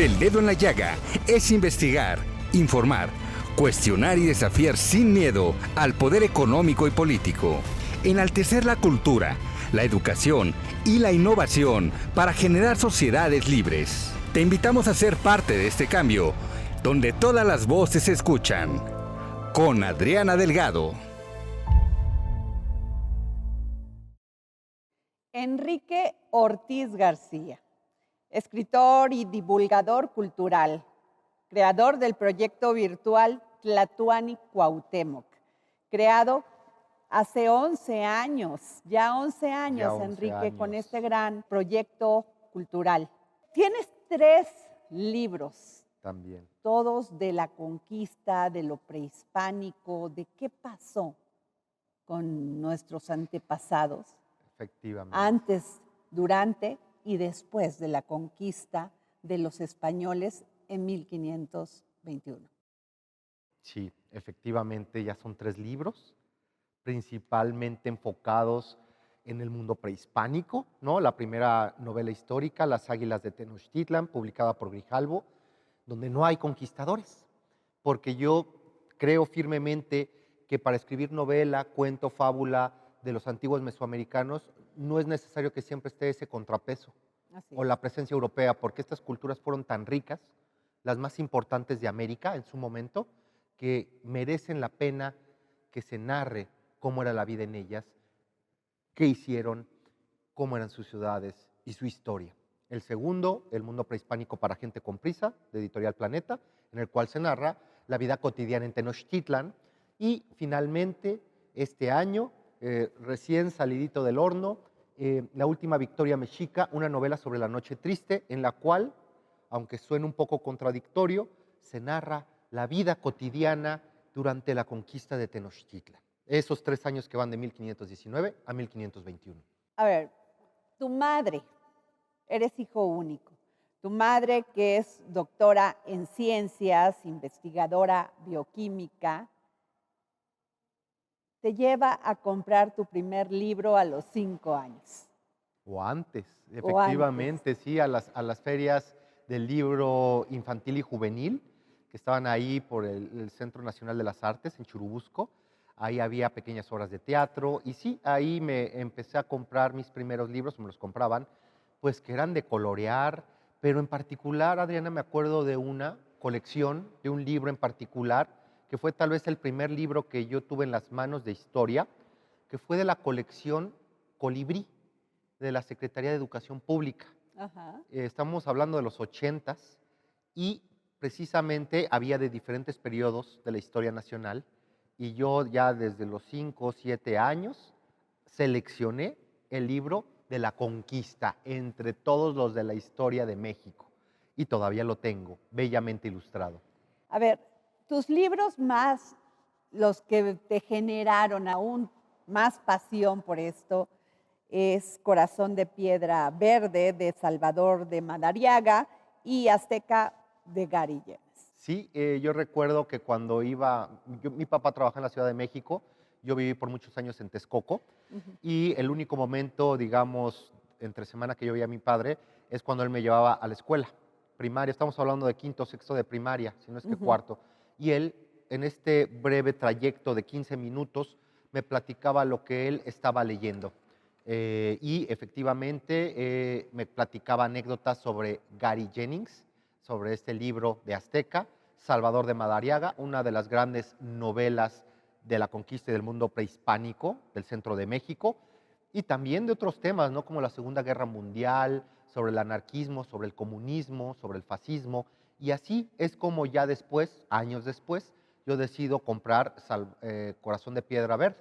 El dedo en la llaga es investigar, informar, cuestionar y desafiar sin miedo al poder económico y político. Enaltecer la cultura, la educación y la innovación para generar sociedades libres. Te invitamos a ser parte de este cambio, donde todas las voces se escuchan. Con Adriana Delgado. Enrique Ortiz García, escritor y divulgador cultural, creador del proyecto virtual Tlatuani Cuauhtémoc, creado hace 11 años, ya 11 años, Enrique, con este gran proyecto cultural. Tienes 3 libros. También. Todos de la conquista, de lo prehispánico, de qué pasó con nuestros antepasados. Efectivamente. Antes, durante y después de la conquista de los españoles en 1521. Sí, efectivamente, ya son 3 libros, principalmente enfocados en el mundo prehispánico, ¿no? La primera novela histórica, Las Águilas de Tenochtitlan, publicada por Grijalbo, donde no hay conquistadores, porque yo creo firmemente que para escribir novela, cuento, fábula de los antiguos mesoamericanos, no es necesario que siempre esté ese contrapeso o la presencia europea, porque estas culturas fueron tan ricas, las más importantes de América en su momento, que merecen la pena que se narre cómo era la vida en ellas, qué hicieron, cómo eran sus ciudades y su historia. El segundo, El mundo prehispánico para gente con prisa, de Editorial Planeta, en el cual se narra la vida cotidiana en Tenochtitlan. Y finalmente, este año, recién salidito del horno, La última victoria mexica, una novela sobre la noche triste, en la cual, aunque suene un poco contradictorio, se narra la vida cotidiana durante la conquista de Tenochtitlan. Esos 3 años que van de 1519 a 1521. A ver, tu madre, eres hijo único. Tu madre, que es doctora en ciencias, investigadora bioquímica, te lleva a comprar tu primer libro a los 5 años. O antes, efectivamente, sí, a las ferias del libro infantil y juvenil, que estaban ahí por el Centro Nacional de las Artes, en Churubusco. Ahí había pequeñas obras de teatro, y sí, ahí me empecé a comprar mis primeros libros, me los compraban, pues que eran de colorear, pero en particular, Adriana, me acuerdo de una colección, de un libro en particular, que fue tal vez el primer libro que yo tuve en las manos de historia, que fue de la colección Colibrí, de la Secretaría de Educación Pública. Ajá. Estamos hablando de los 80s, y precisamente había de diferentes periodos de la historia nacional, y yo ya desde los 5 o 7 años seleccioné el libro de la conquista entre todos los de la historia de México, y todavía lo tengo, bellamente ilustrado. A ver, tus libros más, los que te generaron aún más pasión por esto, es Corazón de Piedra Verde, de Salvador de Madariaga, y Azteca, de Gary Jennings. Sí, yo recuerdo que cuando mi papá trabaja en la Ciudad de México, yo viví por muchos años en Texcoco, y el único momento, digamos, entre semana que yo veía a mi padre, es cuando él me llevaba a la escuela primaria. Estamos hablando de quinto o sexto de primaria, si no es que cuarto. Y él, en este breve trayecto de 15 minutos, me platicaba lo que él estaba leyendo. Y efectivamente me platicaba anécdotas sobre Gary Jennings, sobre este libro de Azteca, Salvador de Madariaga, una de las grandes novelas de la conquista y del mundo prehispánico del centro de México, y también de otros temas, ¿no? Como la Segunda Guerra Mundial, sobre el anarquismo, sobre el comunismo, sobre el fascismo, y así es como ya después, años después, yo decido comprar Corazón de Piedra Verde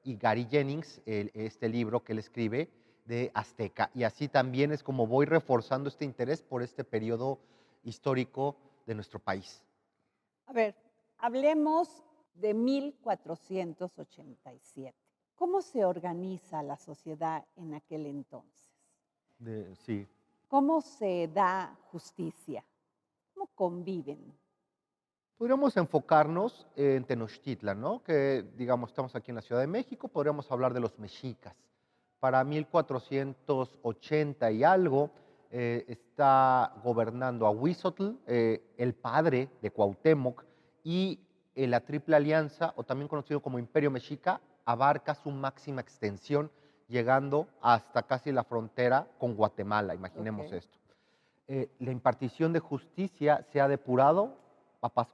y Gary Jennings, este libro que él escribe de Azteca, y así también es como voy reforzando este interés por este periodo histórico de nuestro país. A ver, hablemos de 1487. ¿Cómo se organiza la sociedad en aquel entonces? Sí. ¿Cómo se da justicia? ¿Cómo conviven? Podríamos enfocarnos en Tenochtitlan, ¿no? Que, digamos, estamos aquí en la Ciudad de México, podríamos hablar de los mexicas. Para 1480 y algo, está gobernando Ahuizotl, el padre de Cuauhtémoc, y la Triple Alianza, o también conocido como Imperio Mexica, abarca su máxima extensión, llegando hasta casi la frontera con Guatemala, imaginemos esto. La impartición de justicia se ha depurado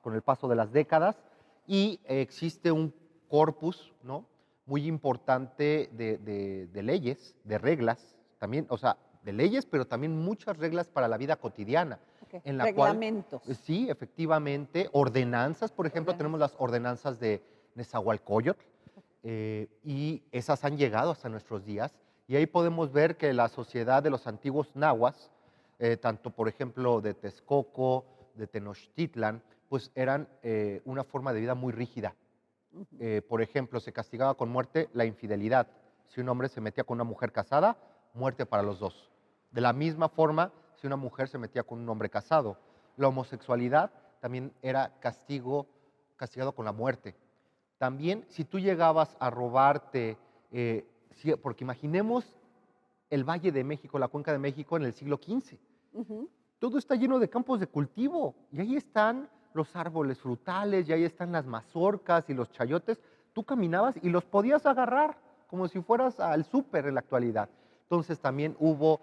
con el paso de las décadas y existe un corpus, ¿no?, muy importante de leyes, de reglas, también, o sea, de leyes, pero también muchas reglas para la vida cotidiana. En la Reglamentos. cual, sí, efectivamente, ordenanzas, por ejemplo, tenemos las ordenanzas de Nezahualcóyotl, y esas han llegado hasta nuestros días, y ahí podemos ver que la sociedad de los antiguos nahuas, tanto por ejemplo de Texcoco, de Tenochtitlan, pues eran una forma de vida muy rígida. Por ejemplo, se castigaba con muerte la infidelidad. Si un hombre se metía con una mujer casada, muerte para los dos. De la misma forma, si una mujer se metía con un hombre casado. La homosexualidad también era castigado con la muerte. También, si tú llegabas a robarte, porque imaginemos el Valle de México, la Cuenca de México en el siglo XV. Todo está lleno de campos de cultivo y ahí están los árboles frutales, y ahí están las mazorcas y los chayotes. Tú caminabas y los podías agarrar como si fueras al súper en la actualidad. Entonces también hubo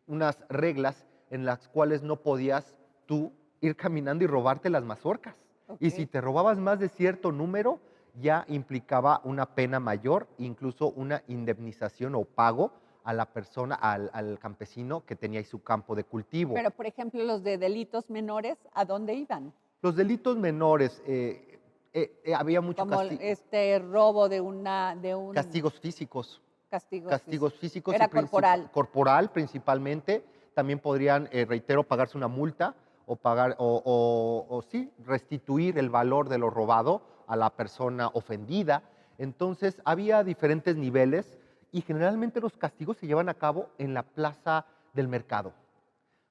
unas reglas en las cuales no podías tú ir caminando y robarte las mazorcas. Y si te robabas más de cierto número, ya implicaba una pena mayor, incluso una indemnización o pago a la persona, al campesino que tenía ahí su campo de cultivo. Pero, por ejemplo, los de delitos menores, ¿a dónde iban? Los delitos menores, había mucho Como castigo. robo de un... Castigos físicos. Castigos físicos. Era corporal. Corporal, principalmente. También podrían, reitero, pagarse una multa o pagar, o sí, restituir el valor de lo robado a la persona ofendida. Entonces, había diferentes niveles y generalmente los castigos se llevan a cabo en la plaza del mercado.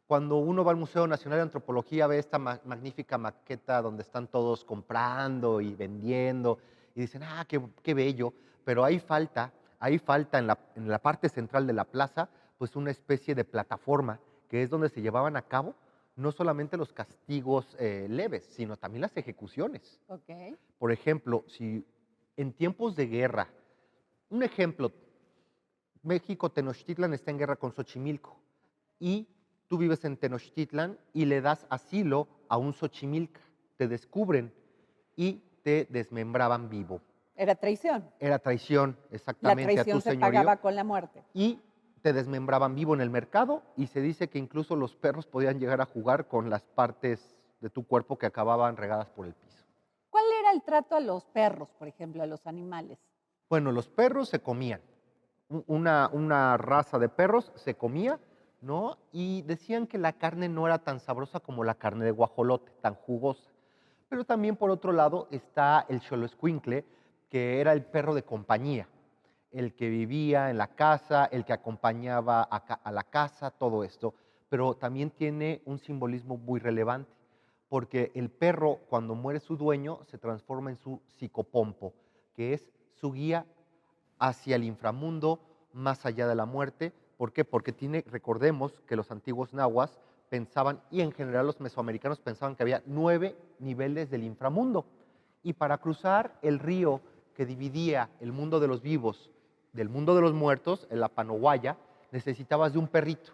Cuando uno va al Museo Nacional de Antropología, ve esta magnífica maqueta donde están todos comprando y vendiendo y dicen, ah, qué bello, pero ahí falta en la parte central de la plaza, pues una especie de plataforma, que es donde se llevaban a cabo no solamente los castigos leves, sino también las ejecuciones. Por ejemplo, si en tiempos de guerra, un ejemplo, México, Tenochtitlan está en guerra con Xochimilco y tú vives en Tenochtitlan y le das asilo a un Xochimilca, te descubren y te desmembraban vivo. Era traición. Era traición, exactamente. La traición se pagaba con la muerte. Y te desmembraban vivo en el mercado y se dice que incluso los perros podían llegar a jugar con las partes de tu cuerpo que acababan regadas por el piso. ¿Cuál era el trato a los perros, por ejemplo, a los animales? Bueno, los perros se comían. Una raza de perros se comía, ¿no? Y decían que la carne no era tan sabrosa como la carne de guajolote, tan jugosa. Pero también, por otro lado, está el xoloescuincle, que era el perro de compañía, el que vivía en la casa, el que acompañaba a la casa, todo esto. Pero también tiene un simbolismo muy relevante, porque el perro, cuando muere su dueño, se transforma en su psicopompo, que es su guía hacia el inframundo, más allá de la muerte. ¿Por qué? Porque recordemos que los antiguos nahuas pensaban, y en general los mesoamericanos pensaban que había 9 niveles del inframundo. Y para cruzar el río que dividía el mundo de los vivos del mundo de los muertos, el Apanoguaya, necesitabas de un perrito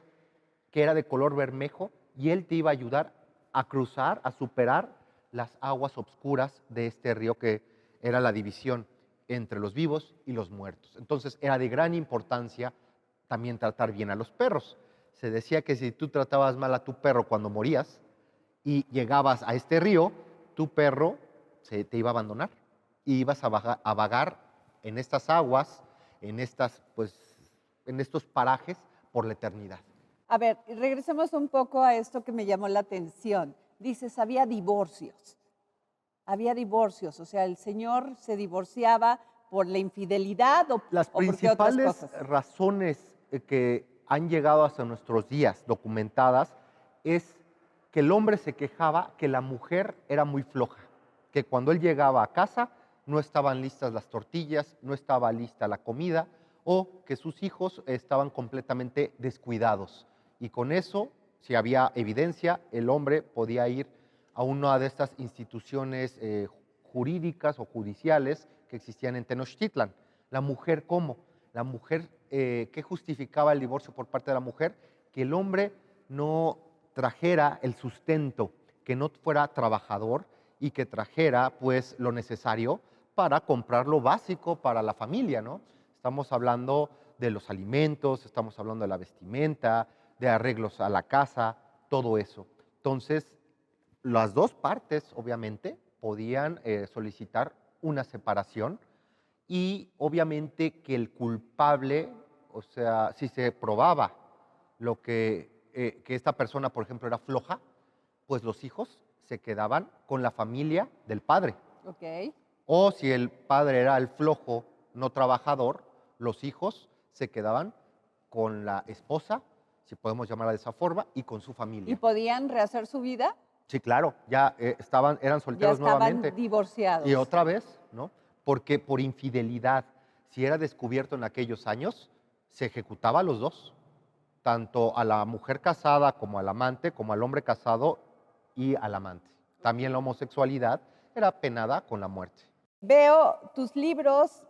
que era de color bermejo y él te iba a ayudar a cruzar, a superar las aguas oscuras de este río que era la división entre los vivos y los muertos. Entonces era de gran importancia también tratar bien a los perros. Se decía que si tú tratabas mal a tu perro cuando morías y llegabas a este río, tu perro te iba a abandonar y ibas a vagar en estas aguas, en estos parajes por la eternidad. A ver, regresemos un poco a esto que me llamó la atención. Dices, había divorcios. Había divorcios, o sea, el señor se divorciaba por la infidelidad o las o porque otras principales cosas. razones que han llegado hasta nuestros días documentadas es que el hombre se quejaba que la mujer era muy floja, que cuando él llegaba a casa no estaban listas las tortillas, no estaba lista la comida o que sus hijos estaban completamente descuidados, Y con eso, si había evidencia, el hombre podía ir a una de estas instituciones jurídicas o judiciales que existían en Tenochtitlan. La mujer, ¿cómo? La mujer, ¿qué justificaba el divorcio por parte de la mujer? Que el hombre no trajera el sustento, que no fuera trabajador y que trajera pues lo necesario para comprar lo básico para la familia, ¿no? Estamos hablando de los alimentos, estamos hablando de la vestimenta, de arreglos a la casa, todo eso. Entonces, las dos partes, obviamente, podían solicitar una separación y obviamente que el culpable, o sea, si se probaba que esta persona, por ejemplo, era floja, pues los hijos se quedaban con la familia del padre. Ok. O si el padre era el flojo, no trabajador, los hijos se quedaban con la esposa, si podemos llamarla de esa forma, y con su ¿Y familia. podían rehacer su vida? Sí, claro, ya eran Ya solteros estaban nuevamente. divorciados. Y otra vez, ¿no? Porque por infidelidad, si era descubierto en aquellos años, se ejecutaba a los dos, tanto a la mujer casada como al amante, como al hombre casado y al amante. También la homosexualidad era penada con la muerte. Veo tus libros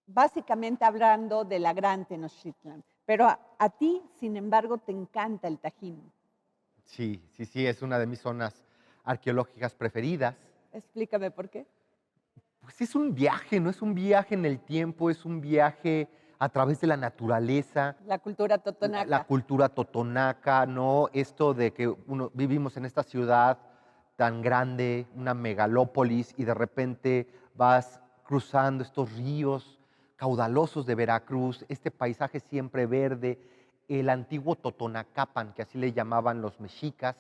básicamente hablando de la gran Tenochtitlan, pero a ti, sin embargo, te encanta el Tajín. Sí, es una de mis zonas arqueológicas preferidas. Explícame por qué. Pues es un viaje, no es un viaje en el tiempo, es un viaje a través de la naturaleza, La cultura totonaca. la cultura totonaca, ¿no? Esto de que vivimos en esta ciudad tan grande, una megalópolis, y de repente vas cruzando estos ríos caudalosos de Veracruz, este paisaje siempre verde, el antiguo Totonacapan, que así le llamaban los mexicas.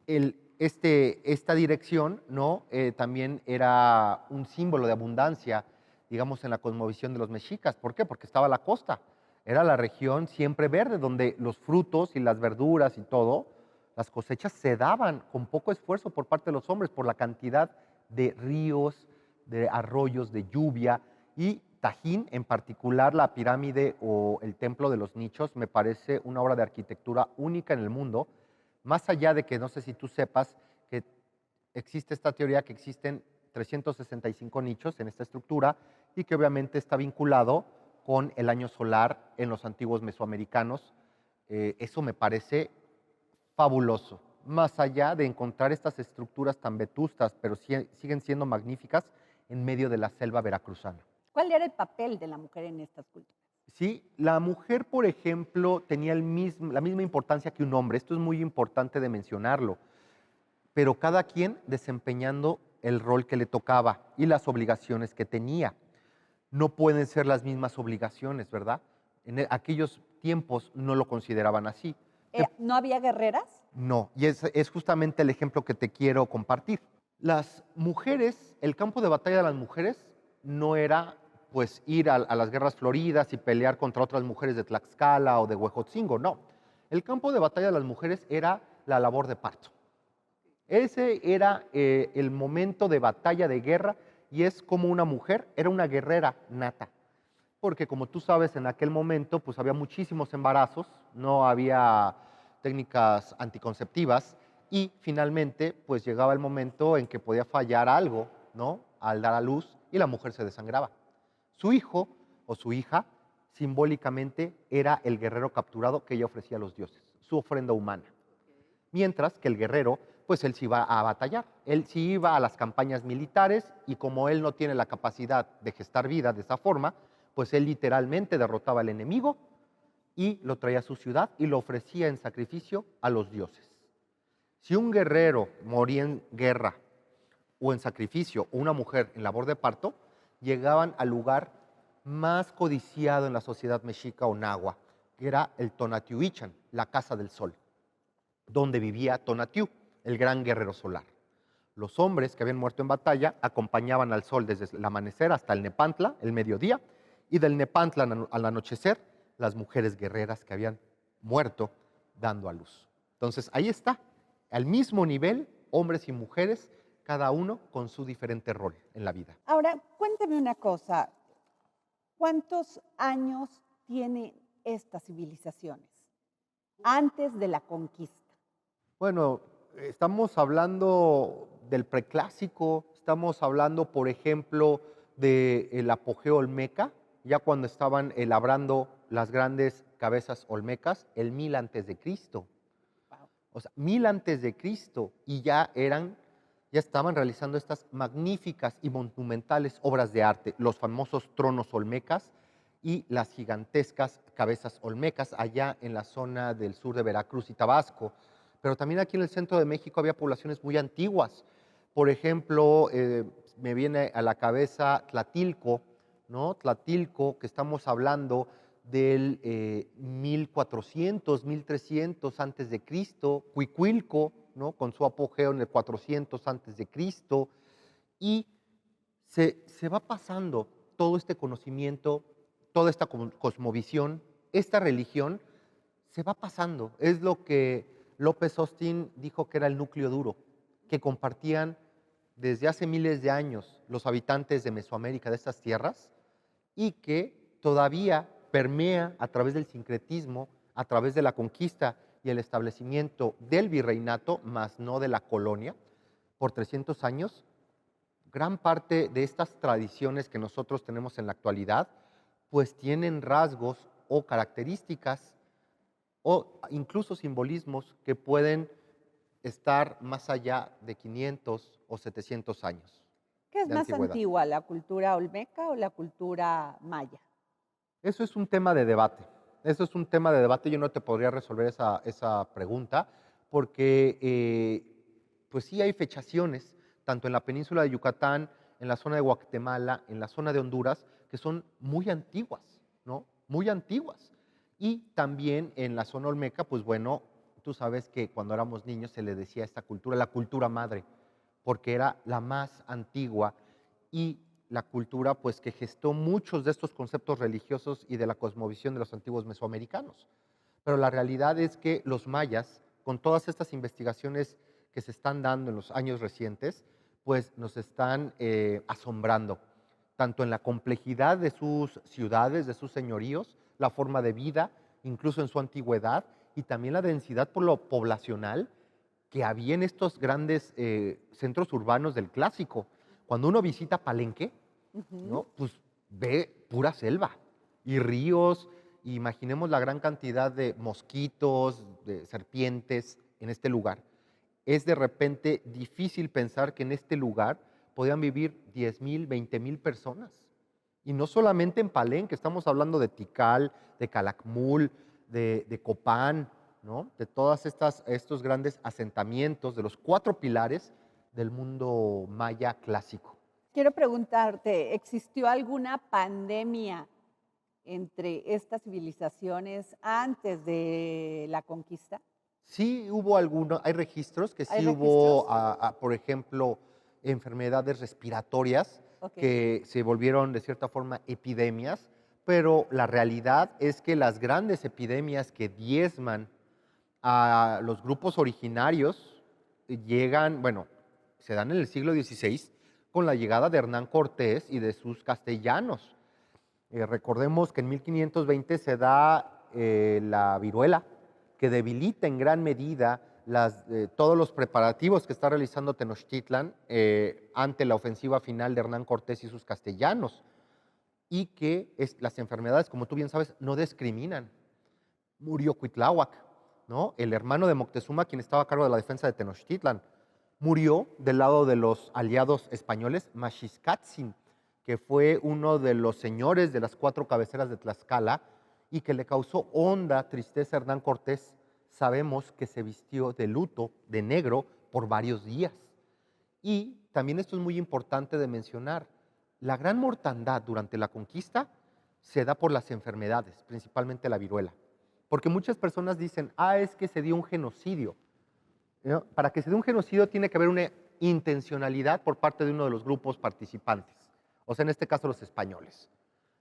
Esta dirección, ¿no? También era un símbolo de abundancia, digamos, en la cosmovisión de los mexicas. ¿Por qué? Porque estaba la costa. Era la región siempre verde, donde los frutos y las verduras y todo, las cosechas se daban con poco esfuerzo por parte de los hombres, por la cantidad de ríos, de arroyos, de lluvia. Y Tajín, en particular la pirámide o el templo de los nichos, me parece una obra de arquitectura única en el mundo, más allá de que no sé si tú sepas que existe esta teoría que existen 365 nichos en esta estructura y que obviamente está vinculado con el año solar en los antiguos mesoamericanos. Eso me parece fabuloso. Más allá de encontrar estas estructuras tan vetustas, pero siguen siendo magníficas en medio de la selva veracruzana. ¿Cuál era el papel de la mujer en estas culturas? Sí, la mujer, por ejemplo, tenía la misma importancia que un hombre. Esto es muy importante de mencionarlo. Pero cada quien desempeñando el rol que le tocaba y las obligaciones que tenía. No pueden ser las mismas obligaciones, ¿verdad? En aquellos tiempos no lo consideraban así. ¿No había guerreras? No, y es justamente el ejemplo que te quiero compartir. Las mujeres, el campo de batalla de las mujeres no era pues ir a las guerras floridas y pelear contra otras mujeres de Tlaxcala o de Huejotzingo, no. El campo de batalla de las mujeres era la labor de parto. Ese era el momento de batalla, de guerra, y es como una mujer era una guerrera nata. Porque como tú sabes, en aquel momento pues había muchísimos embarazos, no había técnicas anticonceptivas, y finalmente pues llegaba el momento en que podía fallar algo, ¿no? Al dar a luz, y la mujer se desangraba. Su hijo o su hija simbólicamente era el guerrero capturado que ella ofrecía a los dioses, su ofrenda humana. Mientras que el guerrero, pues él sí iba a batallar, él sí iba a las campañas militares, y como él no tiene la capacidad de gestar vida de esa forma, pues él literalmente derrotaba al enemigo y lo traía a su ciudad y lo ofrecía en sacrificio a los dioses. Si un guerrero moría en guerra o en sacrificio, o una mujer en labor de parto, llegaban al lugar más codiciado en la sociedad mexica o nahua, que era el Tonatiuhichan, la casa del sol, donde vivía Tonatiuh, el gran guerrero solar. Los hombres que habían muerto en batalla acompañaban al sol desde el amanecer hasta el Nepantla, el mediodía, y del Nepantla al anochecer, las mujeres guerreras que habían muerto dando a luz. Entonces, ahí está, al mismo nivel, hombres y mujeres, cada uno con su diferente rol en la vida. Ahora, cuéntame una cosa. ¿Cuántos años tiene estas civilizaciones antes de la conquista? Bueno, estamos hablando del preclásico, estamos hablando, por ejemplo, del apogeo olmeca, ya cuando estaban labrando las grandes cabezas olmecas, el 1000 antes de Cristo. Wow. O sea, 1000 antes de Cristo, y ya estaban realizando estas magníficas y monumentales obras de arte, los famosos tronos olmecas y las gigantescas cabezas olmecas allá en la zona del sur de Veracruz y Tabasco. Pero también aquí en el centro de México había poblaciones muy antiguas. Por ejemplo, me viene a la cabeza Tlatilco, ¿no? Tlatilco, que estamos hablando del 1400, 1300 antes de Cristo, Cuicuilco, ¿no? Con su apogeo en el 400 antes de Cristo, y se va pasando todo este conocimiento, toda esta cosmovisión, esta religión, se va pasando. Es lo que López Austin dijo que era el núcleo duro, que compartían desde hace miles de años los habitantes de Mesoamérica, de estas tierras, y que todavía permea a través del sincretismo, a través de la conquista y el establecimiento del virreinato, más no de la colonia, por 300 años. Gran parte de estas tradiciones que nosotros tenemos en la actualidad, pues tienen rasgos o características o incluso simbolismos que pueden estar más allá de 500 o 700 años ¿Qué es de más antigüedad. antigua, la cultura olmeca o la cultura maya? Eso es un tema de debate. Eso es un tema de debate. Yo no te podría resolver esa pregunta porque, pues sí hay fechaciones, tanto en la península de Yucatán, en la zona de Guatemala, en la zona de Honduras, que son muy antiguas, ¿no? Muy antiguas. Y también en la zona olmeca, pues bueno, tú sabes que cuando éramos niños se le decía a esta cultura la cultura madre, porque era la más antigua y la cultura pues que gestó muchos de estos conceptos religiosos y de la cosmovisión de los antiguos mesoamericanos. Pero la realidad es que los mayas, con todas estas investigaciones que se están dando en los años recientes, pues nos están asombrando, tanto en la complejidad de sus ciudades, de sus señoríos, la forma de vida, incluso en su antigüedad, y también la densidad por lo poblacional que había en estos grandes centros urbanos del clásico. Cuando uno visita Palenque, ¿no? Pues ve pura selva y ríos. Imaginemos la gran cantidad de mosquitos, de serpientes en este lugar. Es de repente difícil pensar que en este lugar podían vivir 10,000, 20,000 personas. Y no solamente en Palenque, estamos hablando de Tikal, de Calakmul, de Copán, ¿no? De todos estos grandes asentamientos, de los 4 pilares del mundo maya clásico. Quiero preguntarte, ¿existió alguna pandemia entre estas civilizaciones antes de la conquista? Sí hubo algunos, hay registros que ¿Hay sí hubo, registros? por ejemplo, enfermedades respiratorias Ok. que se volvieron de cierta forma epidemias, pero la realidad es que las grandes epidemias que diezman a los grupos originarios llegan, bueno, se dan en el siglo XVI con la llegada de Hernán Cortés y de sus castellanos. Recordemos que en 1520 se da la viruela, que debilita en gran medida todos los preparativos que está realizando Tenochtitlan ante la ofensiva final de Hernán Cortés y sus castellanos, y que las enfermedades, como tú bien sabes, no discriminan. Murió Cuitláhuac, ¿no? El hermano de Moctezuma, quien estaba a cargo de la defensa de Tenochtitlan. Murió del lado de los aliados españoles Maxiscatzin, que fue uno de los señores de las 4 cabeceras de Tlaxcala y que le causó honda tristeza a Hernán Cortés. Sabemos que se vistió de luto, de negro, por varios días. Y también esto es muy importante de mencionar, la gran mortandad durante la conquista se da por las enfermedades, principalmente la viruela. Porque muchas personas dicen, es que se dio un genocidio. ¿No? Para que se dé un genocidio tiene que haber una intencionalidad por parte de uno de los grupos participantes, o sea, en este caso los españoles.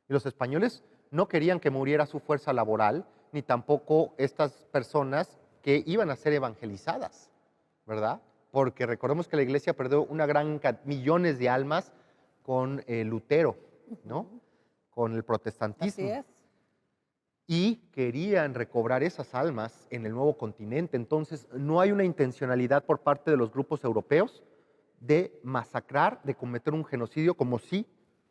Y los españoles no querían que muriera su fuerza laboral, ni tampoco estas personas que iban a ser evangelizadas, ¿verdad? Porque recordemos que la iglesia perdió millones de almas con Lutero, ¿no? Con el protestantismo. Así es. y querían recobrar esas almas en el nuevo continente. Entonces, no hay una intencionalidad por parte de los grupos europeos de masacrar, de cometer un genocidio, como sí,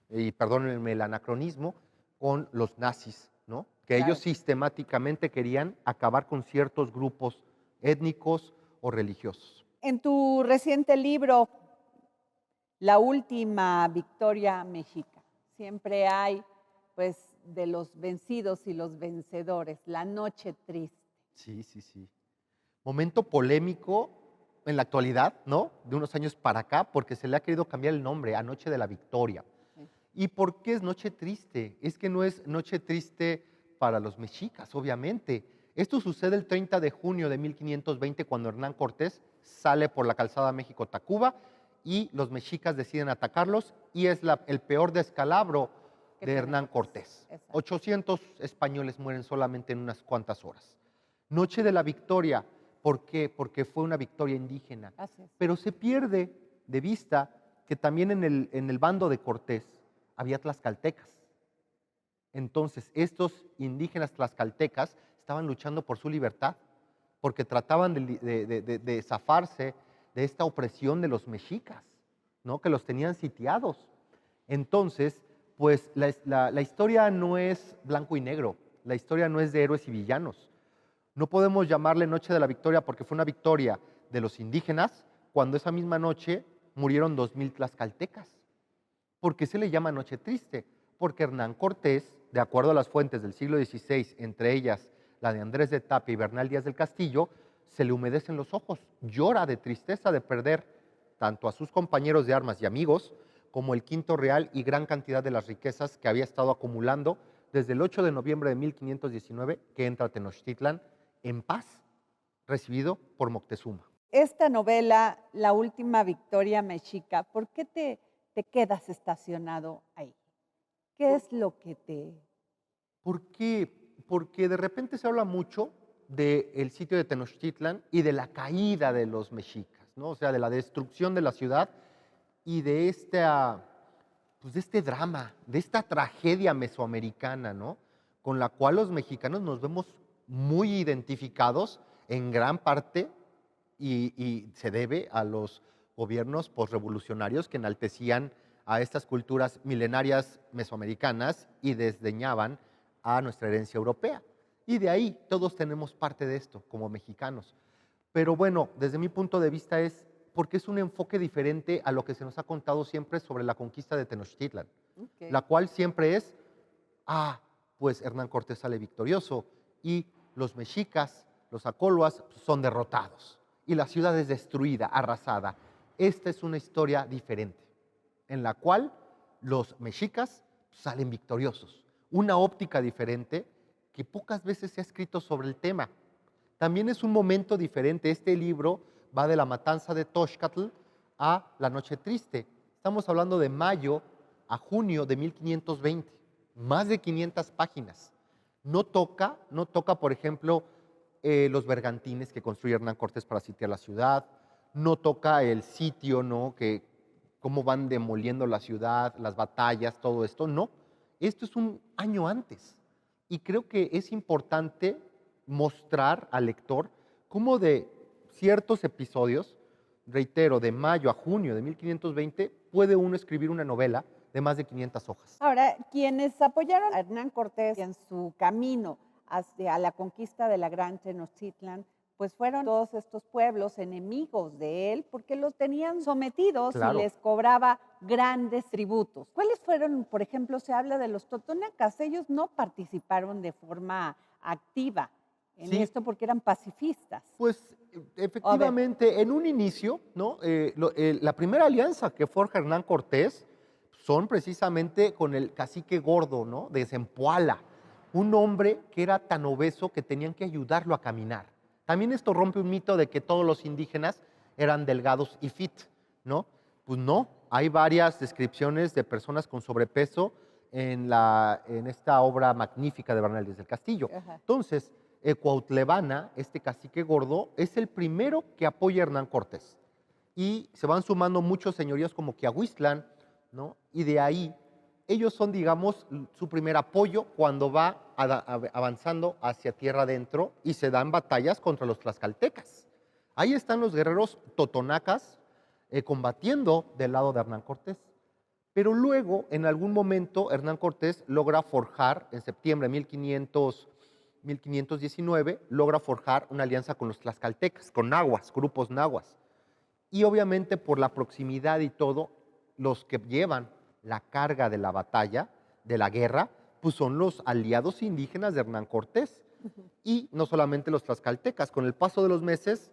y perdónenme el anacronismo, con los nazis, ¿no? Que Claro. ellos sistemáticamente querían acabar con ciertos grupos étnicos o religiosos. En tu reciente libro, La última victoria mexica, siempre hay, pues, de los vencidos y los vencedores, la noche triste. Sí, sí, sí. Momento polémico en la actualidad, ¿no? De unos años para acá, porque se le ha querido cambiar el nombre a Noche de la Victoria. Sí. ¿Y por qué es Noche Triste? Es que no es Noche Triste para los mexicas, obviamente. Esto sucede el 30 de junio de 1520, cuando Hernán Cortés sale por la calzada México-Tacuba y los mexicas deciden atacarlos, y es el peor descalabro ¿Qué de tiene Hernán Cortés? Cortés. Exacto. 800 españoles mueren solamente en unas cuantas horas. Noche de la Victoria, ¿por qué? Porque fue una victoria indígena. Así es. Pero se pierde de vista que también en el bando de Cortés había tlaxcaltecas. Entonces, estos indígenas tlaxcaltecas estaban luchando por su libertad, porque trataban de zafarse de esta opresión de los mexicas, ¿no? Que los tenían sitiados. Entonces, pues la historia no es blanco y negro, la historia no es de héroes y villanos. No podemos llamarle Noche de la Victoria porque fue una victoria de los indígenas, cuando esa misma noche murieron 2000 tlaxcaltecas. ¿Por qué se le llama Noche Triste? Porque Hernán Cortés, de acuerdo a las fuentes del siglo XVI, entre ellas la de Andrés de Tapia y Bernal Díaz del Castillo, se le humedecen los ojos, llora de tristeza de perder tanto a sus compañeros de armas y amigos, como el quinto real y gran cantidad de las riquezas que había estado acumulando desde el 8 de noviembre de 1519, que entra a Tenochtitlan en paz, recibido por Moctezuma. Esta novela, La última victoria mexica, ¿por qué te quedas estacionado ahí? ¿Qué es lo que te... ¿Por qué? Porque de repente se habla mucho del sitio de Tenochtitlan y de la caída de los mexicas, ¿no? O sea, de la destrucción de la ciudad y de pues de este drama, de esta tragedia mesoamericana, ¿no? Con la cual los mexicanos nos vemos muy identificados en gran parte y se debe a los gobiernos posrevolucionarios que enaltecían a estas culturas milenarias mesoamericanas y desdeñaban a nuestra herencia europea. Y de ahí todos tenemos parte de esto como mexicanos. Pero bueno, desde mi punto de vista es porque es un enfoque diferente a lo que se nos ha contado siempre sobre la conquista de Tenochtitlan, Okay. la cual siempre es, pues Hernán Cortés sale victorioso y los mexicas, los acoloas, son derrotados y la ciudad es destruida, arrasada. Esta es una historia diferente, en la cual los mexicas salen victoriosos, una óptica diferente que pocas veces se ha escrito sobre el tema. También es un momento diferente. Este libro va de la matanza de Toxcatl a la Noche Triste. Estamos hablando de mayo a junio de 1520, más de 500 páginas. No toca, por ejemplo, los bergantines que construye Hernán Cortés para sitiar la ciudad, no toca el sitio, ¿no? Que cómo van demoliendo la ciudad, las batallas, todo esto, no. Esto es un año antes. Y creo que es importante mostrar al lector cómo de ciertos episodios, reitero, de mayo a junio de 1520, puede uno escribir una novela de más de 500 hojas. Ahora, quienes apoyaron a Hernán Cortés en su camino hacia la conquista de la Gran Tenochtitlan, pues fueron todos estos pueblos enemigos de él porque los tenían sometidos Claro. y les cobraba grandes tributos. ¿Cuáles fueron, por ejemplo, se habla de los totonacas? Ellos no participaron de forma activa en Sí. esto porque eran pacifistas. Pues efectivamente, en un inicio, ¿no? La primera alianza que forja Hernán Cortés son precisamente con el cacique gordo, ¿no? De Zempoala, un hombre que era tan obeso que tenían que ayudarlo a caminar. También esto rompe un mito de que todos los indígenas eran delgados y fit, ¿no? Pues no, hay varias descripciones de personas con sobrepeso en esta obra magnífica de Bernal Díaz del Castillo. Ajá. Entonces, Cuautlevana, este cacique gordo, es el primero que apoya a Hernán Cortés. Y se van sumando muchos señoríos como Quiahuiztlán, ¿no? Y de ahí ellos son, digamos, su primer apoyo cuando va avanzando hacia tierra adentro y se dan batallas contra los tlaxcaltecas. Ahí están los guerreros totonacas combatiendo del lado de Hernán Cortés. Pero luego, en algún momento, Hernán Cortés logra forjar, en septiembre de 1519, logra forjar una alianza con los tlaxcaltecas, con nahuas, grupos nahuas. Y obviamente por la proximidad y todo, los que llevan la carga de la batalla, de la guerra, pues son los aliados indígenas de Hernán Cortés. Y no solamente los tlaxcaltecas, con el paso de los meses,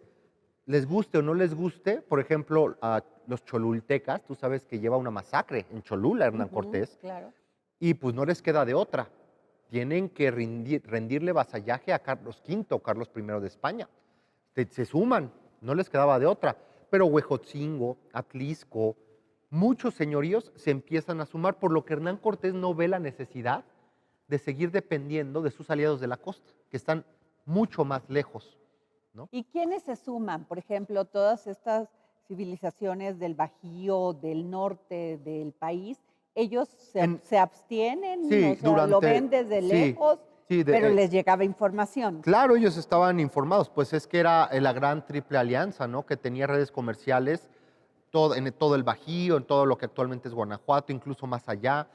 les guste o no les guste, por ejemplo, a los cholultecas, tú sabes que lleva una masacre en Cholula Hernán Cortés, Claro. y pues no les queda de otra. Tienen que rendirle vasallaje a Carlos V, Carlos I de España. Se suman, no les quedaba de otra. Pero Huejotzingo, Atlisco, muchos señoríos se empiezan a sumar, por lo que Hernán Cortés no ve la necesidad de seguir dependiendo de sus aliados de la costa, que están mucho más lejos, ¿no? ¿Y quiénes se suman? Por ejemplo, todas estas civilizaciones del Bajío, del norte del país, ellos se abstienen, Sí, o sea, lo ven desde lejos, pero les llegaba información. Claro, ellos estaban informados, pues es que era la gran triple alianza, ¿no? Que tenía redes comerciales en todo el Bajío, en todo lo que actualmente es Guanajuato, incluso más allá.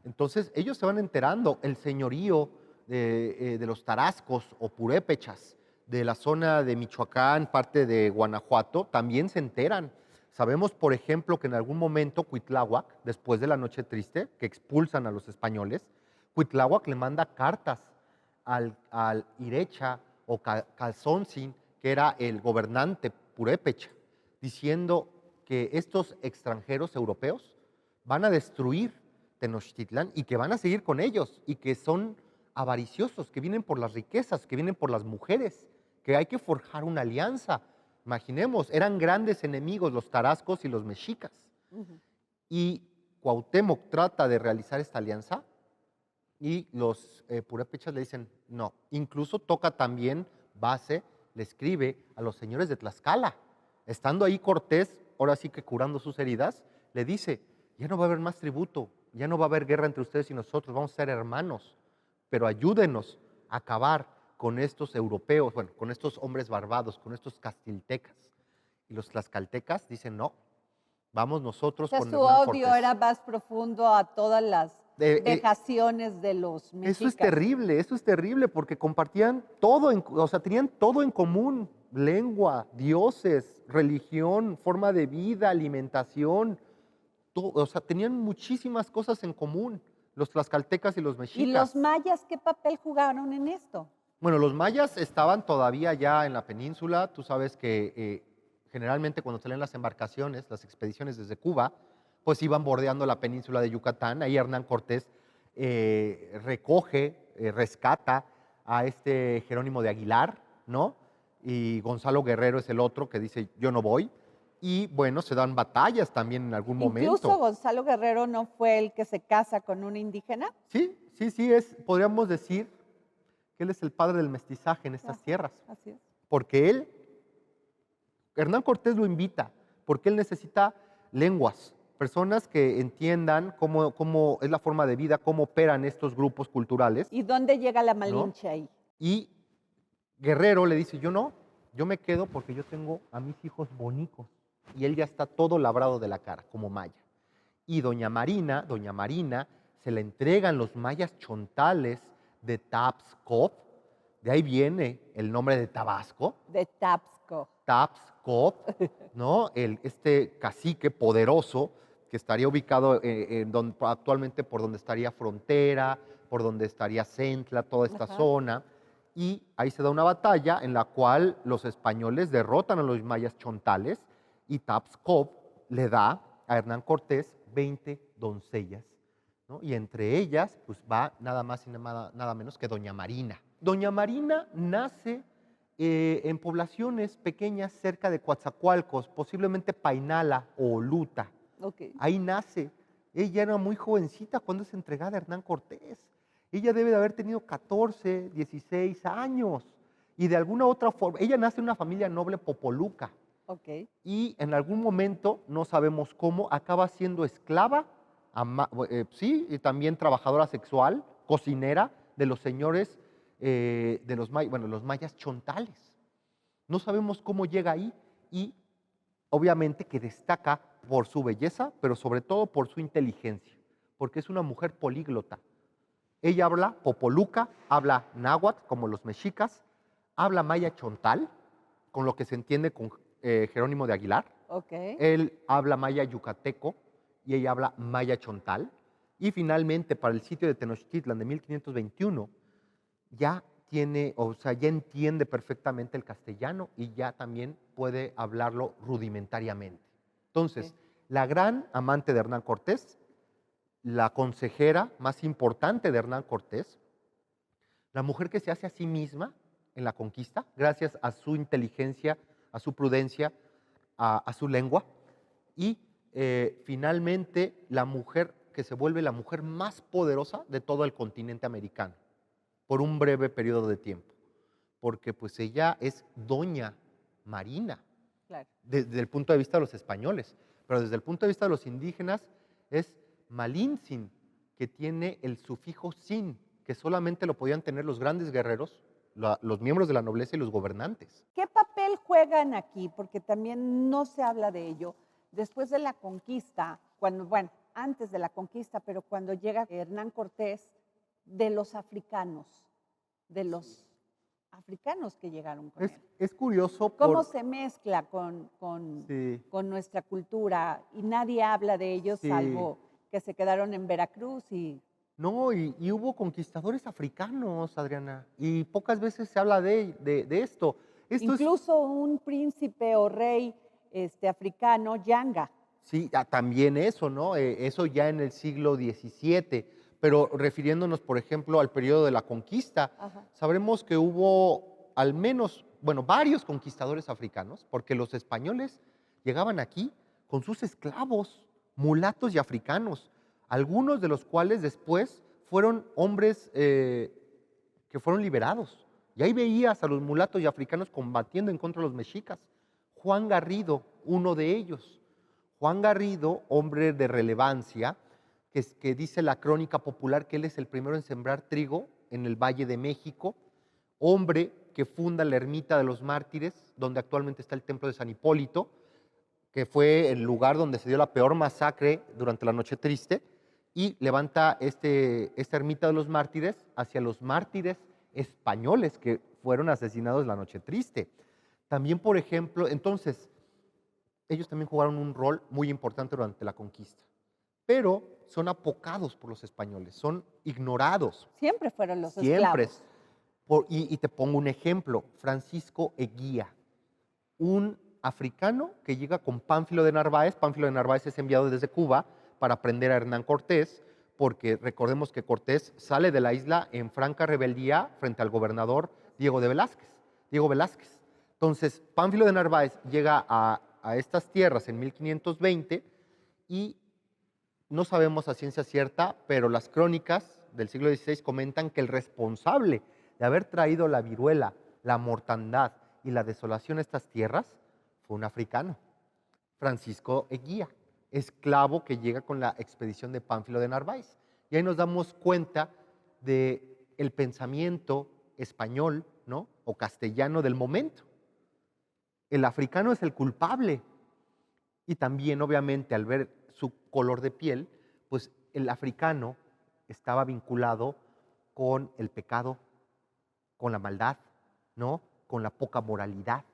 Entonces, ellos se van enterando, el señorío de los tarascos o purépechas de la zona de Michoacán, parte de Guanajuato, también se enteran. Sabemos, por ejemplo, que en algún momento Cuitláhuac, después de la Noche Triste, que expulsan a los españoles, Cuitláhuac le manda cartas al Irecha o Calzoncin, que era el gobernante purépecha, diciendo que estos extranjeros europeos van a destruir Tenochtitlán y que van a seguir con ellos y que son avariciosos, que vienen por las riquezas, que vienen por las mujeres, que hay que forjar una alianza. Imaginemos, eran grandes enemigos los tarascos y los mexicas. Y Cuauhtémoc trata de realizar esta alianza y los purépechas le dicen no. Incluso toca también base, le escribe a los señores de Tlaxcala. Estando ahí Cortés, ahora sí que curando sus heridas, le dice, ya no va a haber más tributo, ya no va a haber guerra entre ustedes y nosotros, vamos a ser hermanos, pero ayúdenos a acabar con estos europeos, bueno, con estos hombres barbados, con estos castiltecas. Y los tlaxcaltecas dicen, no, vamos nosotros O sea, con su Hernán odio Cortés. era más profundo a todas las vejaciones de los mexicas. Eso es terrible, porque compartían todo, o sea, tenían todo en común, lengua, dioses, religión, forma de vida, alimentación, todo, o sea, tenían muchísimas cosas en común, los tlaxcaltecas y los mexicas. ¿Y los mayas qué papel jugaron en esto? Bueno, los mayas estaban todavía ya en la península. Tú sabes que generalmente cuando salen las embarcaciones, las expediciones desde Cuba, pues iban bordeando la península de Yucatán. Ahí Hernán Cortés recoge, rescata a este Jerónimo de Aguilar, ¿no? Y Gonzalo Guerrero es el otro que dice, yo no voy. Y bueno, se dan batallas también en algún momento. Incluso Gonzalo Guerrero no fue el que se casa con una indígena. Sí, podríamos decir que él es el padre del mestizaje en estas tierras. Así es. Porque Hernán Cortés lo invita, porque él necesita lenguas, personas que entiendan cómo es la forma de vida, cómo operan estos grupos culturales. ¿Y dónde llega la Malinche ahí? Y Guerrero le dice, yo no, yo me quedo porque yo tengo a mis hijos bonicos. Y él ya está todo labrado de la cara, como maya. Y doña Marina, se le entregan los mayas chontales de Tapscop, de ahí viene el nombre de Tabasco. De Tapsco. Tapscop, ¿no? Este cacique poderoso que estaría ubicado actualmente por donde estaría Frontera, por donde estaría Centla, toda esta zona. Y ahí se da una batalla en la cual los españoles derrotan a los mayas chontales y Tapscop le da a Hernán Cortés 20 doncellas, ¿no? Y entre ellas pues va nada más y nada menos que doña Marina. Doña Marina nace en poblaciones pequeñas cerca de Coatzacoalcos, posiblemente Painala o Oluta. Ahí nace. Ella era muy jovencita cuando es entregada a Hernán Cortés. Ella debe de haber tenido 14, 16 años. Y de alguna otra forma, ella nace en una familia noble popoluca. Y en algún momento, no sabemos cómo, acaba siendo esclava sí, y también trabajadora sexual, cocinera de los señores de los mayas chontales. No sabemos cómo llega ahí y obviamente que destaca por su belleza, pero sobre todo por su inteligencia, porque es una mujer políglota. Ella habla popoluca, habla náhuatl, como los mexicas, habla maya chontal, con lo que se entiende con Jerónimo de Aguilar. Ok. Él habla maya yucateco y ella habla maya chontal. Y finalmente, para el sitio de Tenochtitlan de 1521, ya ya entiende perfectamente el castellano y ya también puede hablarlo rudimentariamente. Entonces, Ok. la gran amante de Hernán Cortés, la consejera más importante de Hernán Cortés, la mujer que se hace a sí misma en la conquista, gracias a su inteligencia, a su prudencia, a su lengua, y finalmente la mujer que se vuelve la mujer más poderosa de todo el continente americano, por un breve periodo de tiempo, porque pues ella es doña Marina, Claro. desde el punto de vista de los españoles, pero desde el punto de vista de los indígenas es Malintzin, que tiene el sufijo sin, que solamente lo podían tener los grandes guerreros, los miembros de la nobleza y los gobernantes. ¿Qué papel juegan aquí? Porque también no se habla de ello. Después de la conquista, bueno, antes de la conquista, pero cuando llega Hernán Cortés, de los africanos que llegaron con él. Es curioso ¿Cómo por... se mezcla Sí, con nuestra cultura? Y nadie habla de ellos, sí. salvo que se quedaron en Veracruz y No, y hubo conquistadores africanos, Adriana, y pocas veces se habla de esto. Esto es, incluso un príncipe o rey africano, Yanga. sí, también eso, ¿no? Eso ya en el siglo XVII, pero refiriéndonos, por ejemplo, al periodo de la conquista, Ajá. sabremos que hubo al menos, bueno, varios conquistadores africanos, porque los españoles llegaban aquí con sus esclavos, mulatos y africanos, algunos de los cuales después fueron hombres que fueron liberados. Y ahí veías a los mulatos y africanos combatiendo en contra de los mexicas. Juan Garrido, uno de ellos. Juan Garrido, hombre de relevancia, que dice la crónica popular que él es el primero en sembrar trigo en el Valle de México, hombre que funda la ermita de los mártires, donde actualmente está el templo de San Hipólito, que fue el lugar donde se dio la peor masacre durante la Noche Triste, y levanta esta ermita de los mártires hacia los mártires españoles que fueron asesinados en la Noche Triste. También, por ejemplo, entonces, ellos también jugaron un rol muy importante durante la conquista, pero son apocados por los españoles, son ignorados. Siempre fueron los Siempre. esclavos. Y te pongo un ejemplo, Francisco Eguía, un africano que llega con Pánfilo de Narváez. Pánfilo de Narváez es enviado desde Cuba para prender a Hernán Cortés, porque recordemos que Cortés sale de la isla en franca rebeldía frente al gobernador Diego Velázquez. Entonces, Pánfilo de Narváez llega a estas tierras en 1520 y no sabemos a ciencia cierta, pero las crónicas del siglo XVI comentan que el responsable de haber traído la viruela, la mortandad y la desolación a estas tierras fue un africano, Francisco Eguía, esclavo que llega con la expedición de Pánfilo de Narváez. Y ahí nos damos cuenta del pensamiento español, ¿no?, o castellano del momento. El africano es el culpable. Y también, obviamente, al ver su color de piel, pues el africano estaba vinculado con el pecado, con la maldad, ¿no?, con la poca moralidad.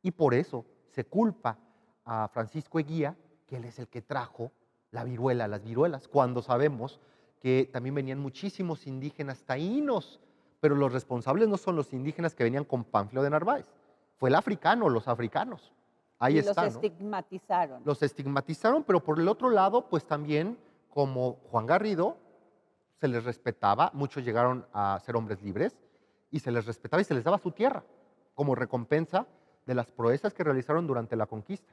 Y por eso se culpa a Francisco Eguía, que él es el que trajo la viruela, las viruelas, cuando sabemos que también venían muchísimos indígenas taínos, pero los responsables no son los indígenas que venían con Pánfilo de Narváez, fue el africano, los africanos. Ahí y está, los ¿no? estigmatizaron. Los estigmatizaron, pero por el otro lado, pues también, como Juan Garrido, se les respetaba, muchos llegaron a ser hombres libres, y se les respetaba y se les daba su tierra, como recompensa de las proezas que realizaron durante la conquista.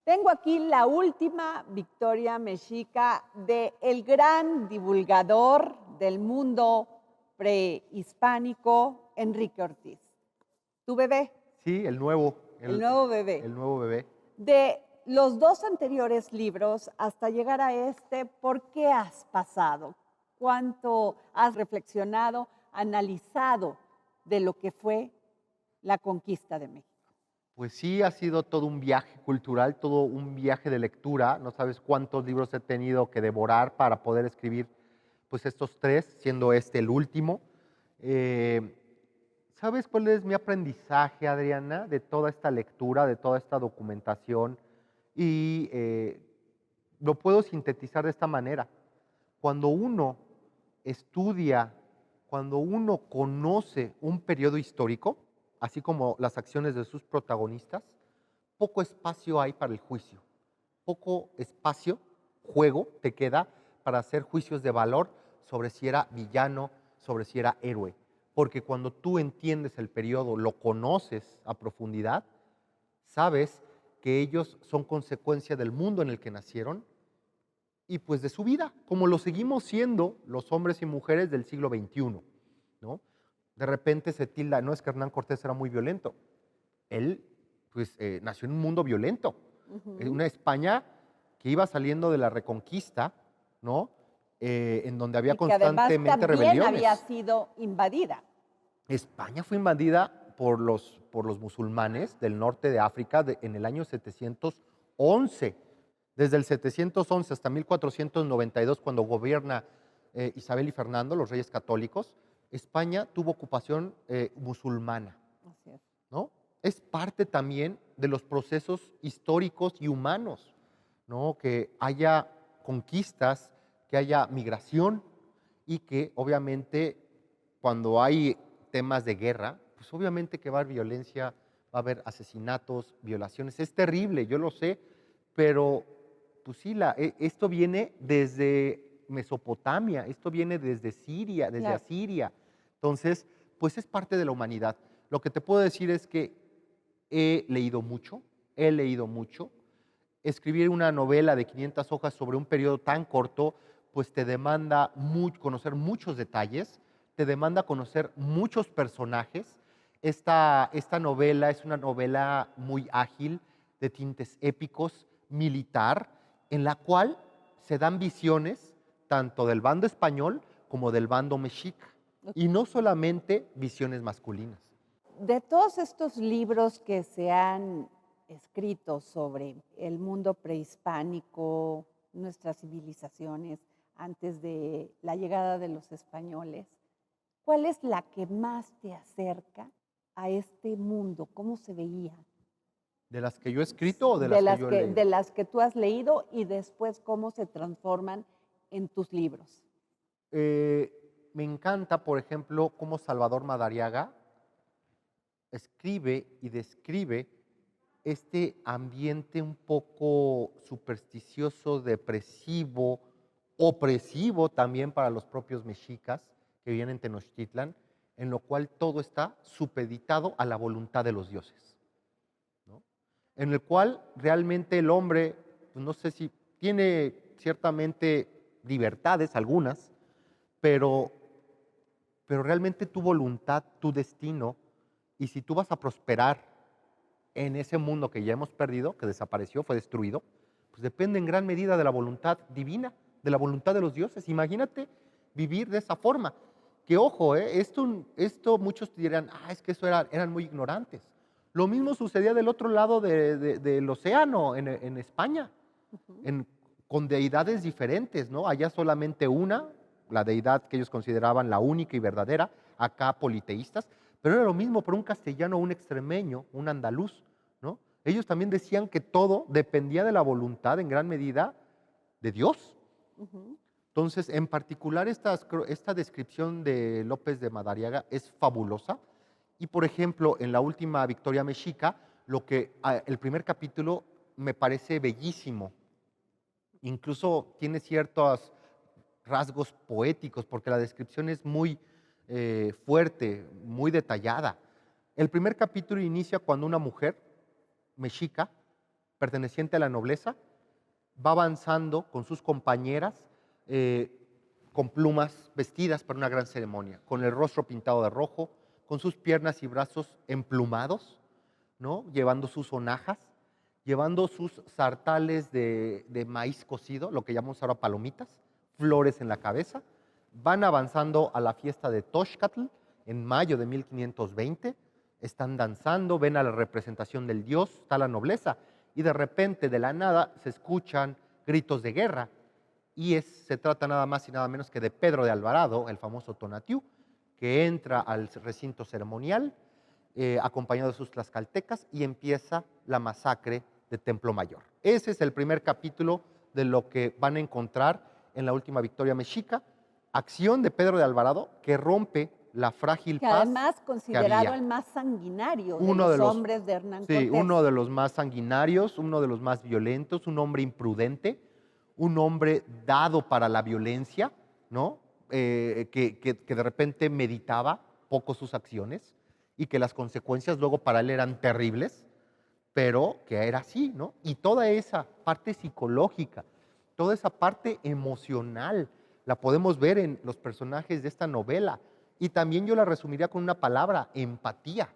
Tengo aquí la última victoria mexica del gran divulgador del mundo prehispánico, Enrique Ortiz. ¿Tu bebé? Sí, el nuevo El nuevo bebé. El nuevo bebé. De los dos anteriores libros hasta llegar a este, ¿por qué has pasado? ¿Cuánto has reflexionado, analizado de lo que fue la conquista de México? Pues sí, ha sido todo un viaje cultural, todo un viaje de lectura. No sabes cuántos libros he tenido que devorar para poder escribir pues estos tres, siendo este el último. ¿Sabes cuál es mi aprendizaje, Adriana, de toda esta lectura, de toda esta documentación? Y lo puedo sintetizar de esta manera. Cuando uno estudia, cuando uno conoce un periodo histórico, así como las acciones de sus protagonistas, poco espacio hay para el juicio, poco espacio, juego te queda para hacer juicios de valor sobre si era villano, sobre si era héroe. Porque cuando tú entiendes el periodo, lo conoces a profundidad, sabes que ellos son consecuencia del mundo en el que nacieron y pues de su vida, como lo seguimos siendo los hombres y mujeres del siglo XXI, ¿no? De repente se tilda, no es que Hernán Cortés era muy violento. Él, pues, nació en un mundo violento. En una España que iba saliendo de la Reconquista, ¿no? En donde había Y que además constantemente también rebeliones. había sido invadida. España fue invadida por los musulmanes del norte de África en el año 711. Desde el 711 hasta 1492, cuando gobierna Isabel y Fernando, los reyes católicos, España tuvo ocupación musulmana. Así es. ¿No? Es parte también de los procesos históricos y humanos, ¿no? Que haya conquistas, que haya migración y que obviamente cuando hay temas de guerra, pues obviamente que va a haber violencia, va a haber asesinatos, violaciones. Es terrible, yo lo sé, pero pues sí, esto viene desde Mesopotamia, esto viene desde Siria, desde Claro. Asiria. Entonces, pues es parte de la humanidad. Lo que te puedo decir es que he leído mucho. Escribir una novela de 500 hojas sobre un periodo tan corto, pues te demanda conocer muchos detalles, te demanda conocer muchos personajes. Esta novela es una novela muy ágil, de tintes épicos, militar, en la cual se dan visiones tanto del bando español como del bando mexica. Y no solamente visiones masculinas. De todos estos libros que se han escrito sobre el mundo prehispánico, nuestras civilizaciones antes de la llegada de los españoles, ¿cuál es la que más te acerca a este mundo? ¿Cómo se veía? ¿De las que yo he escrito o de las que yo he leído? De las que tú has leído y después cómo se transforman en tus libros. Me encanta, por ejemplo, cómo Salvador Madariaga escribe y describe este ambiente un poco supersticioso, depresivo, opresivo también para los propios mexicas que vivían en Tenochtitlan, en lo cual todo está supeditado a la voluntad de los dioses, ¿no? En el cual realmente el hombre, pues no sé si tiene ciertamente libertades, algunas, pero realmente tu voluntad, tu destino, y si tú vas a prosperar en ese mundo que ya hemos perdido, que desapareció, fue destruido, pues depende en gran medida de la voluntad divina, de la voluntad de los dioses. Imagínate vivir de esa forma. Que ojo, esto muchos dirán, es que eso eran muy ignorantes. Lo mismo sucedía del otro lado del océano, en España, con deidades diferentes, ¿no? Allá solamente una, la deidad que ellos consideraban la única y verdadera, acá politeístas, pero era lo mismo para un castellano, un extremeño, un andaluz, ¿no? Ellos también decían que todo dependía de la voluntad en gran medida de Dios. Entonces, en particular, esta descripción de López de Madariaga es fabulosa. Y, por ejemplo, en la última Victoria Mexica, el primer capítulo me parece bellísimo. Incluso tiene ciertos rasgos poéticos, porque la descripción es muy fuerte, muy detallada. El primer capítulo inicia cuando una mujer mexica, perteneciente a la nobleza, va avanzando con sus compañeras, con plumas, vestidas para una gran ceremonia, con el rostro pintado de rojo, con sus piernas y brazos emplumados, ¿no? Llevando sus sonajas, llevando sus sartales de maíz cocido, lo que llamamos ahora palomitas, flores en la cabeza. Van avanzando a la fiesta de Toxcatl en mayo de 1520, están danzando, ven a la representación del dios, está la nobleza, y de repente, de la nada, se escuchan gritos de guerra, y se trata nada más y nada menos que de Pedro de Alvarado, el famoso Tonatiuh, que entra al recinto ceremonial, acompañado de sus tlaxcaltecas, y empieza la masacre de Templo Mayor. Ese es el primer capítulo de lo que van a encontrar en la última victoria mexica, acción de Pedro de Alvarado que rompe la frágil Que paz además que considerado había. el más sanguinario de Uno los de los- hombres de Hernán Sí, Cortés. uno de los más sanguinarios, uno de los más violentos, un hombre imprudente, un hombre dado para la violencia, ¿no? Que de repente meditaba poco sus acciones y que las consecuencias luego para él eran terribles, pero que era así, ¿no? Y toda esa parte psicológica, toda esa parte emocional, la podemos ver en los personajes de esta novela. Y también yo la resumiría con una palabra: empatía,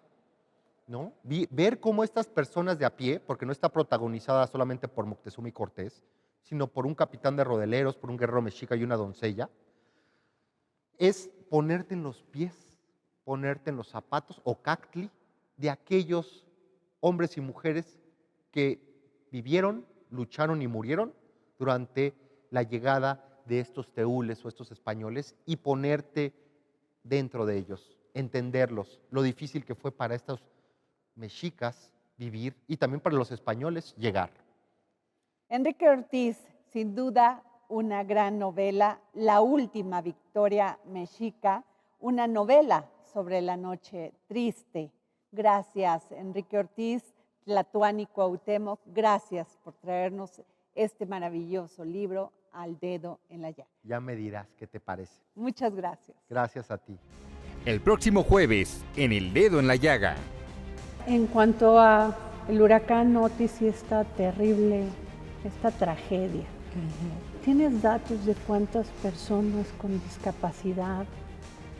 ¿no? Ver cómo estas personas de a pie, porque no está protagonizada solamente por Moctezuma y Cortés, sino por un capitán de rodeleros, por un guerrero mexica y una doncella, es ponerte en los pies, ponerte en los zapatos o cactli de aquellos hombres y mujeres que vivieron, lucharon y murieron durante la llegada de estos teúles o estos españoles, y ponerte dentro de ellos, entenderlos, lo difícil que fue para estos mexicas vivir y también para los españoles llegar. Enrique Ortiz, sin duda una gran novela, La última victoria mexica, una novela sobre la noche triste. Gracias, Enrique Ortiz, Tlatuani Cuauhtémoc, gracias por traernos este maravilloso libro, Al dedo en la llaga. Ya me dirás qué te parece. Muchas gracias. Gracias a ti. El próximo jueves, en El Dedo en la Llaga. En cuanto a el huracán Otis, sí está terrible esta tragedia. ¿Tienes datos de cuántas personas con discapacidad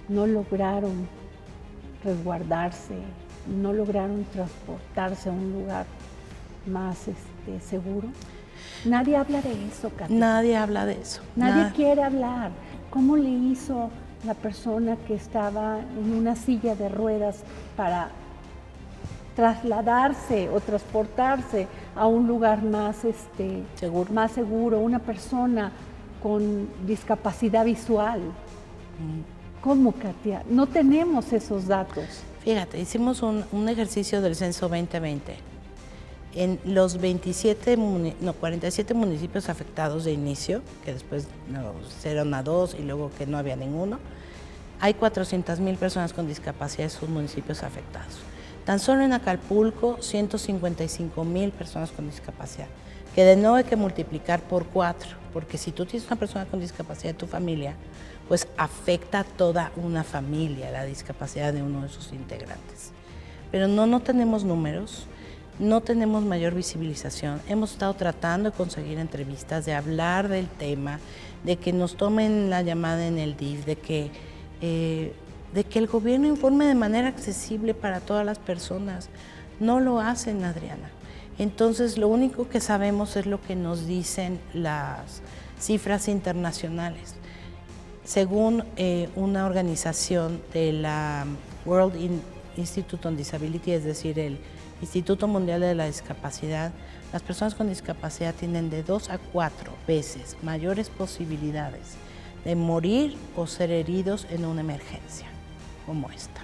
no lograron resguardarse, no lograron transportarse a un lugar más seguro? Nadie habla de eso, Katy. Nadie habla de eso. Nadie quiere hablar. ¿Cómo le hizo la persona que estaba en una silla de ruedas para trasladarse o transportarse a un lugar más, Seguro. más seguro, una persona con discapacidad visual? ¿Cómo, Katia? No tenemos esos datos. Fíjate, hicimos un ejercicio del censo 2020. En los 47 municipios afectados de inicio, que después fueron a 2 y luego que no había ninguno, hay 400,000 personas con discapacidad en sus municipios afectados. Tan solo en Acapulco, 155,000 personas con discapacidad, que de nuevo hay que multiplicar por 4, porque si tú tienes una persona con discapacidad en tu familia, pues afecta a toda una familia la discapacidad de uno de sus integrantes. Pero no tenemos números, no tenemos mayor visibilización. Hemos estado tratando de conseguir entrevistas, de hablar del tema, de que nos tomen la llamada en el DIF, de que el gobierno informe de manera accesible para todas las personas. No lo hacen, Adriana. Entonces, lo único que sabemos es lo que nos dicen las cifras internacionales. Según una organización de la World Institute on Disability, es decir, el Instituto Mundial de la Discapacidad, las personas con discapacidad tienen de 2 a 4 veces mayores posibilidades de morir o ser heridos en una emergencia como esta.